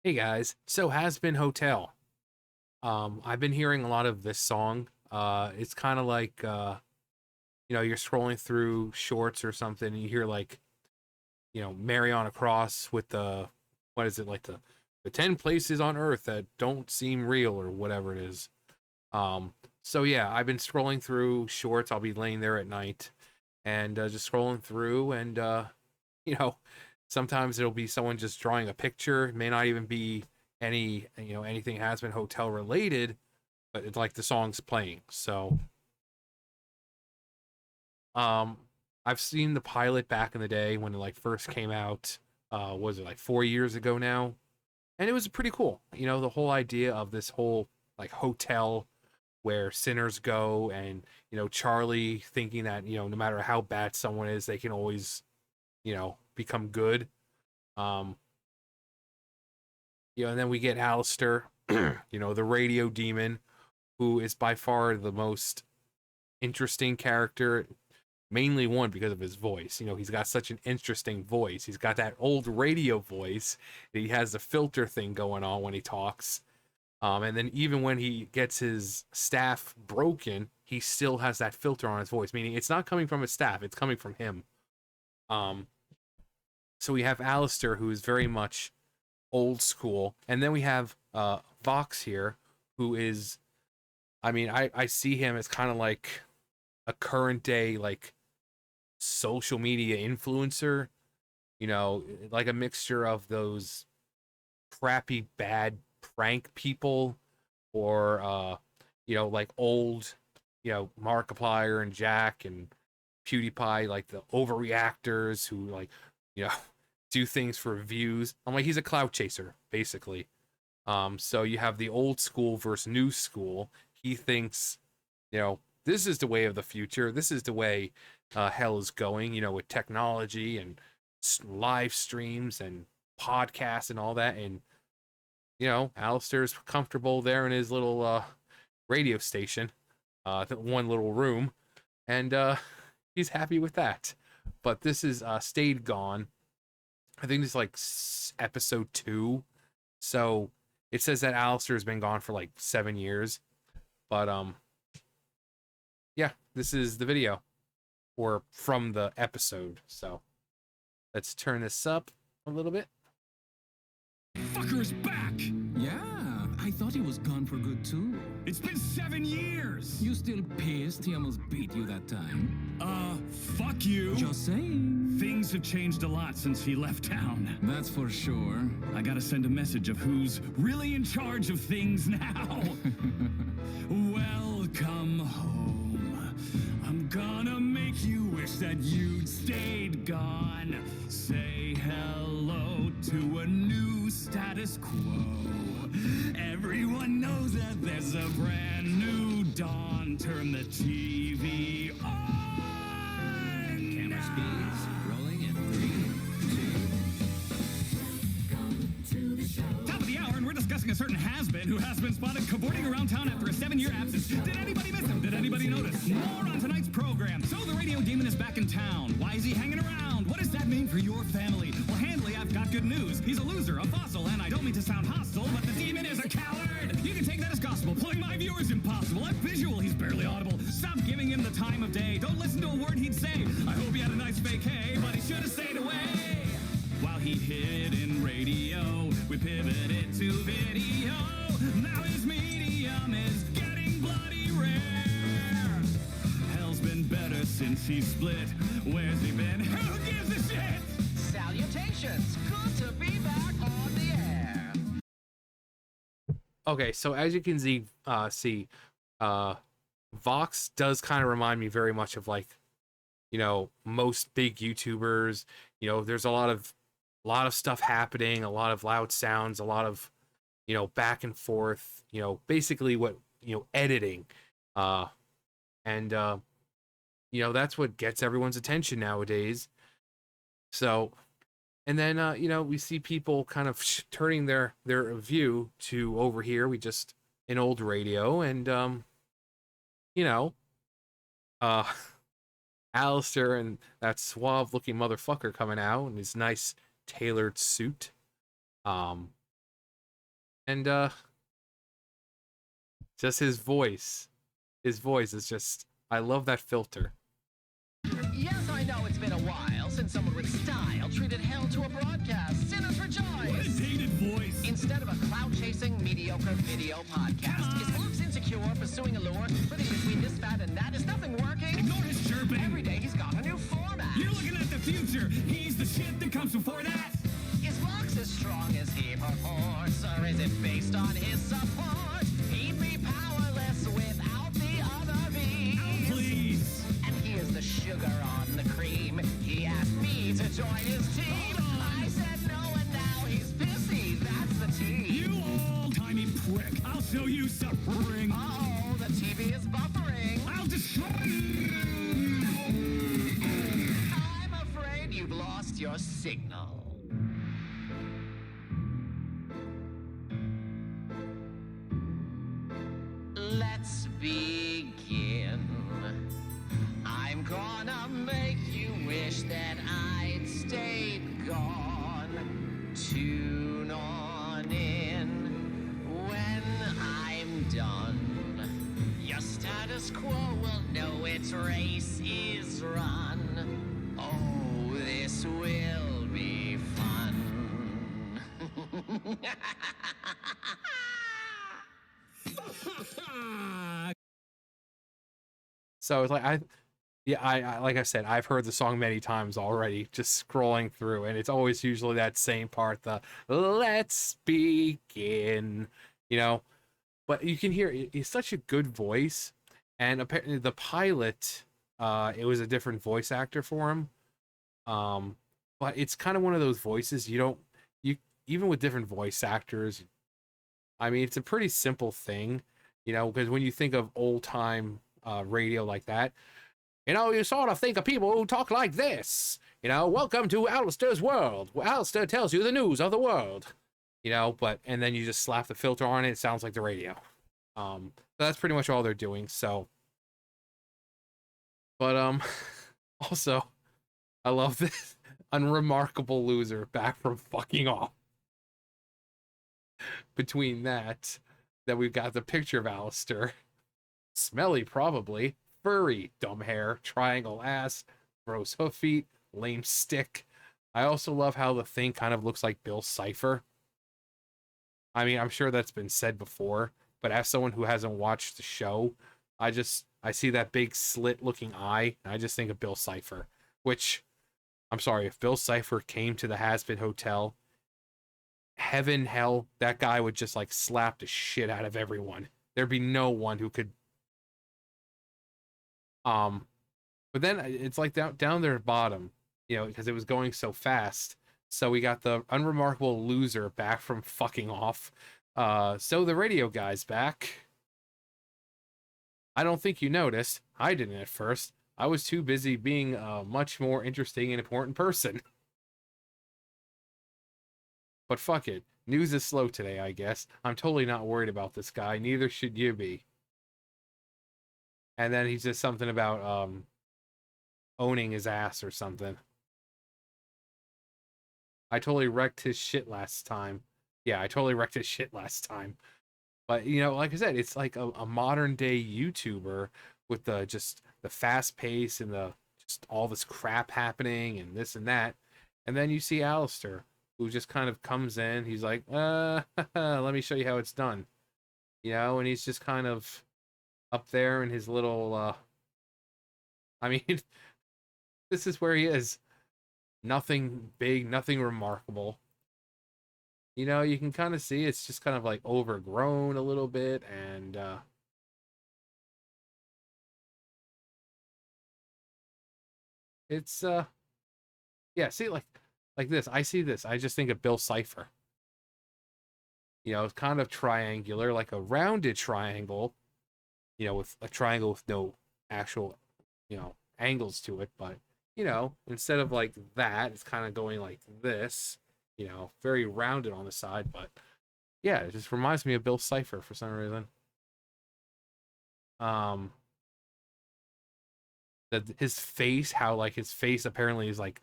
Hey guys, so Hazbin Hotel. I've been hearing a lot of this song. It's kind of like you're scrolling through shorts or something, and you hear like, Mary on a cross with the what is it like the 10 places on Earth that don't seem real or whatever it is. Um, so yeah, I've been scrolling through shorts. I'll be laying there at night and just scrolling through, and you know, sometimes it'll be someone just drawing a picture. It may not even be anything has been hotel related, but it's like the song's playing. So, um, I've seen the pilot back in the day when it like first came out. Was it like 4 years ago now? And it was pretty cool. The whole idea of this whole like hotel where sinners go, and Charlie thinking that no matter how bad someone is, they can always become good. Um, and then we get Alastor, the radio demon, who is by far the most interesting character, mainly one because of his voice. He's got such an interesting voice. He's got that old radio voice. He has the filter thing going on when he talks. And then even when he gets his staff broken, he still has that filter on his voice, meaning it's not coming from his staff, it's coming from him. Um, so we have Alistair, who is very much old school, and then we have Vox here, who is, I see him as kind of like a current day like social media influencer, like a mixture of those crappy bad prank people, or like old, Markiplier and Jack and PewDiePie, like the overreactors who like, you know, do things for views. I'm like, he's a clout chaser, basically. So you have the old school versus new school. He thinks, this is the way of the future. This is the way hell is going, with technology and live streams and podcasts and all that. And, Alistair's comfortable there in his little radio station, one little room, and he's happy with that. But this is Stayed Gone. I think it's like episode 2. So it says that Alistair's been gone for like 7 years. But yeah, this is the video, or from the episode. So let's turn this up a little bit. Fucker's back! Yeah, I thought he was gone for good too. It's been 7 years! You still pissed he almost beat you that time? Fuck you! Just saying. Things have changed a lot since he left town. That's for sure. I gotta send a message of who's really in charge of things now. Welcome home. I'm gonna make you wish that you'd stayed gone. Say hello to a new status quo. Everyone knows that there's a brand new dawn. Turn the TV on. Camera speeds rolling in 3, 2. Top of the hour, and we're discussing a certain has-been who has been spotted cavorting around town after a 7-year absence. Did anybody miss him? Did anybody notice? More on tonight's program. So the radio demon is back in town. Why is he hanging around? What does that mean for your family? Well, Handley, I've got good news. He's a loser, a fossil, and I don't mean to sound hostile, but the demon is a coward. You can take that as gospel. Pulling my viewers impossible. I'm visual. He's barely audible. Stop giving him the time of day. Don't listen to a word he'd say. I hope he had a nice vacay, but he should have stayed away. While he hid in radio, we pivoted to video. Now his medium is getting bloody rare. Hell's been better since he split. Where's he been? Who gives a shit? Salutations! Good to be back on the air. Okay, so as you can see, Vox does kind of remind me very much of like, most big YouTubers. There's a lot of stuff happening, a lot of loud sounds, a lot of back and forth, basically what editing, and that's what gets everyone's attention nowadays. So, and then we see people kind of turning their view to over here. We just an old radio, and uh Alistair and that suave looking motherfucker coming out in his nice tailored suit. And just his voice. His voice is just, I love that filter. Yes, I know it's been a while since someone with style treated hell to a broadcast. Sinners What a rejoice! dated voice. Instead of a clout-chasing, mediocre video podcast, is Fox insecure, pursuing a lure, living between this fat and that? Is nothing working? Ignore his chirping. Every day he's got a new format. You're looking at the future. He's the shit that comes before that. Is Fox as strong as he purports, or is it based on his support? He'd be powerless without the other bees. Oh, please. And here's the sugar on the cream. He asked me to join his team. Hold on. I said no, and now he's pissy. That's the tea. You old-timey prick. I'll show you suffering. Oh, the TV is buffering. I'll destroy you. I'm afraid you've lost your signal. Let's begin. I'm gonna make you wish that I'd stayed gone. Tune on in when I'm done. Your status quo will know its race is run. Oh, this will be fun. So it's like I like I said, I've heard the song many times already, just scrolling through, and it's always usually that same part, the "Let's begin," you know. But you can hear he's such a good voice, and apparently the pilot, it was a different voice actor for him. But it's kind of one of those voices you even with different voice actors. I mean, it's a pretty simple thing, because when you think of old time radio like that, you sort of think of people who talk like this. Welcome to Alastor's world, where Alastor tells you the news of the world. And then you just slap the filter on it, it sounds like the radio. So that's pretty much all they're doing. So, but also, I love this unremarkable loser back from fucking off. Between that we've got the picture of Alastor, smelly probably, furry, dumb hair, triangle ass, gross hoof feet, lame stick. I also love how the thing kind of looks like Bill Cipher. I mean, I'm sure that's been said before, but as someone who hasn't watched the show, I see that big slit looking eye, and I just think of Bill Cipher, which, I'm sorry, if Bill Cipher came to the Hazbin Hotel, heaven, hell, that guy would just like slap the shit out of everyone. There'd be no one who could. But then it's like down there at bottom, because it was going so fast. So we got the unremarkable loser back from fucking off. So the radio guy's back. I don't think you noticed. I didn't at first. I was too busy being a much more interesting and important person. But fuck it. News is slow today, I guess. I'm totally not worried about this guy. Neither should you be. And then he says something about owning his ass or something. I totally wrecked his shit last time. Yeah, I totally wrecked his shit last time. But, like I said, it's like a modern day YouTuber with the fast pace and the just all this crap happening and this and that. And then you see Alastor, who just kind of comes in. He's like, let me show you how it's done. And he's just kind of up there in his little, I mean, this is where he is. Nothing big, nothing remarkable. You can kind of see it's just kind of like overgrown a little bit, and it's yeah, see, like this. I see this. I just think of Bill Cipher. It's kind of triangular, like a rounded triangle, with a triangle with no actual, angles to it, but instead of like that, it's kind of going like this, very rounded on the side, but yeah, it just reminds me of Bill Cipher for some reason. His face, how like his face apparently is like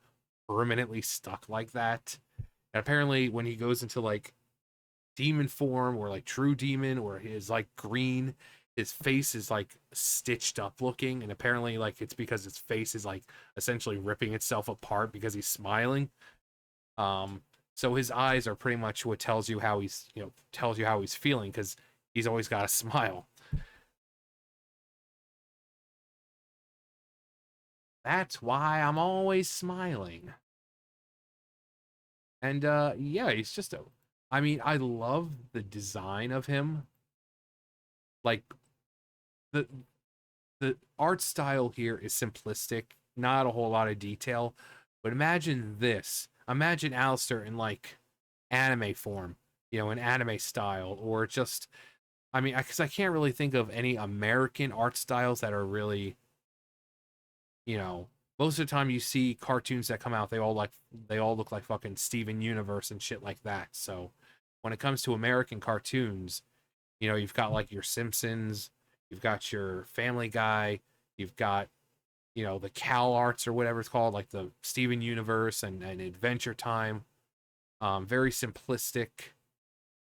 permanently stuck like that. And apparently when he goes into like demon form or like true demon, or his like green. His face is like stitched up looking, and apparently like it's because his face is like essentially ripping itself apart because he's smiling. Um, so his eyes are pretty much what tells you how he's, tells you how he's feeling, because he's always got a smile. That's why I'm always smiling. And yeah, he's just a, I mean, I love the design of him. Like the the art style here is simplistic, not a whole lot of detail. But imagine this. Imagine Alastor in like anime form, an anime style, or just, I mean, because I can't really think of any American art styles that are really, most of the time you see cartoons that come out, they all look like fucking Steven Universe and shit like that. So when it comes to American cartoons, you've got like your Simpsons, you've got your Family Guy, you've got, the Cal Arts or whatever it's called, like the Steven Universe and Adventure Time. Very simplistic.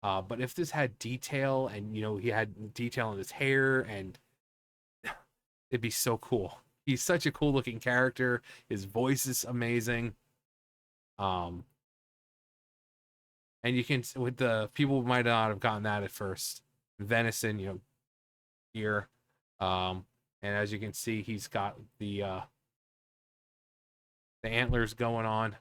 But if this had detail, and he had detail in his hair, and it'd be so cool. He's such a cool looking character. His voice is amazing. And you can, with the people might not have gotten that at first. Venison, here. And as you can see, he's got the antlers going on.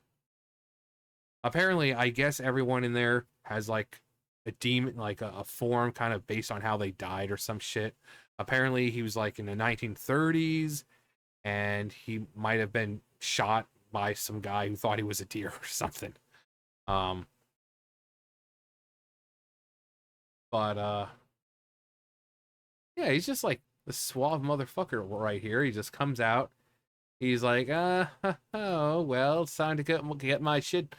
Apparently, I guess everyone in there has like a demon, like a form kind of based on how they died or some shit. Apparently, he was like in the 1930s, and he might have been shot by some guy who thought he was a deer or something. But yeah, he's just like the suave motherfucker right here. He just comes out. He's like, oh, well, it's time to get my shit.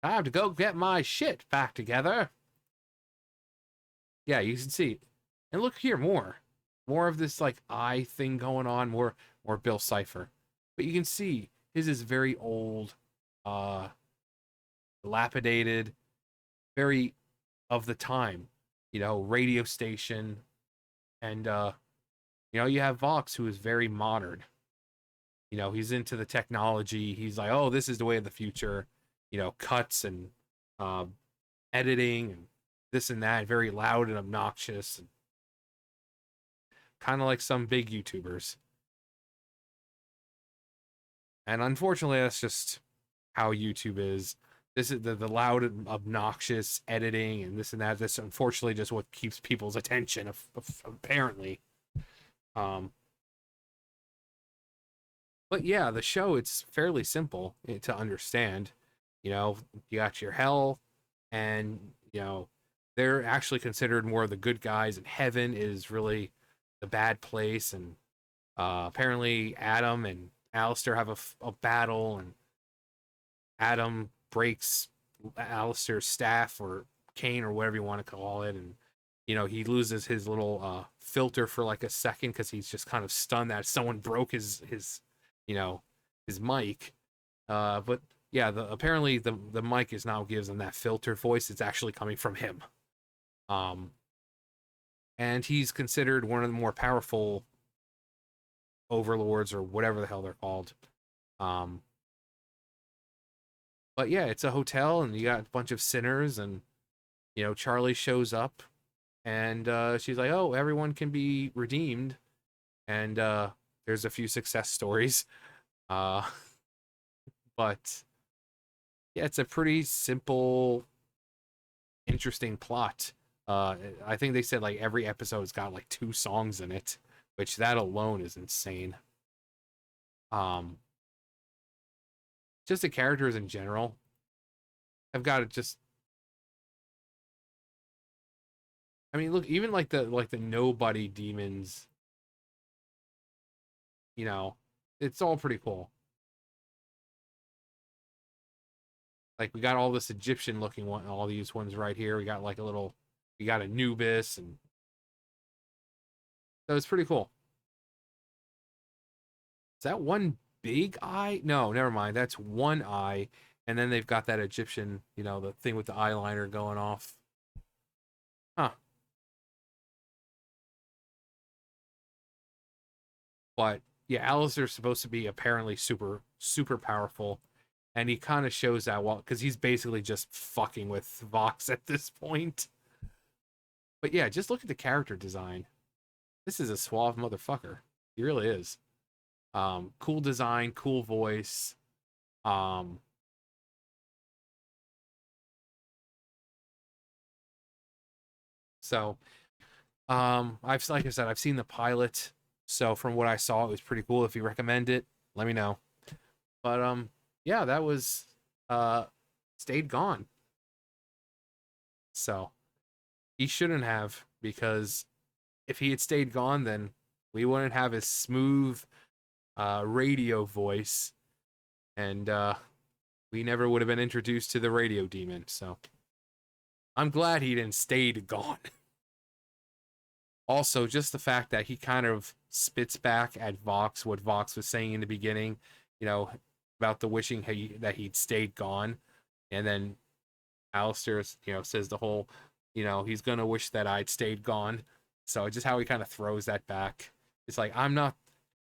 Time to go get my shit back together. Yeah, you can see. And look here, more of this like eye thing going on, more Bill Cipher. But you can see his is very old, dilapidated, very of the time, radio station. And you have Vox, who is very modern. He's into the technology. He's like, oh, this is the way of the future. Cuts and editing and this and that, very loud and obnoxious, and kind of like some big YouTubers. And unfortunately, that's just how YouTube is. This is the loud and obnoxious editing and this and that. This unfortunately just what keeps people's attention, apparently. But yeah, the show, it's fairly simple to understand. You got your hell, and they're actually considered more of the good guys, and heaven is really the bad place. And apparently Adam and Alastor have a battle, and Adam breaks Alastor's staff or cane or whatever you want to call it, and he loses his little filter for like a second because he's just kind of stunned that someone broke his his mic. But yeah, apparently the mic is now gives him that filter voice. It's actually coming from him. And he's considered one of the more powerful overlords or whatever the hell they're called. But yeah, it's a hotel, and you got a bunch of sinners, and Charlie shows up, and she's like, "Oh, everyone can be redeemed," and there's a few success stories. But yeah, it's a pretty simple, interesting plot. I think they said like every episode's got like 2 songs in it, which that alone is insane. Just the characters in general have got to just. I mean, look, even like the nobody demons. It's all pretty cool. Like we got all this Egyptian looking one, all these ones right here. We got we got Anubis, and so it's pretty cool. Is that one big eye? No, never mind. That's one eye, and then they've got that Egyptian, the thing with the eyeliner going off. But yeah, Alastor's supposed to be apparently super powerful, and he kind of shows that well because he's basically just fucking with Vox at this point. But yeah, just look at the character design. This is a suave motherfucker. He really is. Cool design, cool voice. Um, so I've like I said, I've seen the pilot. So from what I saw, it was pretty cool. If you recommend it, let me know. But yeah, that was Stayed Gone. So he shouldn't have, because if he had stayed gone, then we wouldn't have his smooth radio voice, and we never would have been introduced to the radio demon. So I'm glad he didn't stayed gone. Also, just the fact that he kind of spits back at Vox what Vox was saying in the beginning, about the wishing that he'd stayed gone, and then Alastor, says the whole, he's gonna wish that I'd stayed gone. So just how he kind of throws that back. It's like,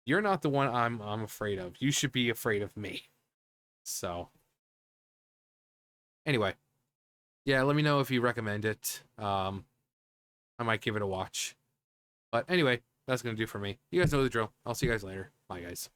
you're not the one I'm afraid of. You should be afraid of me. So anyway, yeah, let me know if you recommend it. I might give it a watch. But anyway, that's gonna do for me. You guys know the drill. I'll see you guys later. Bye, guys.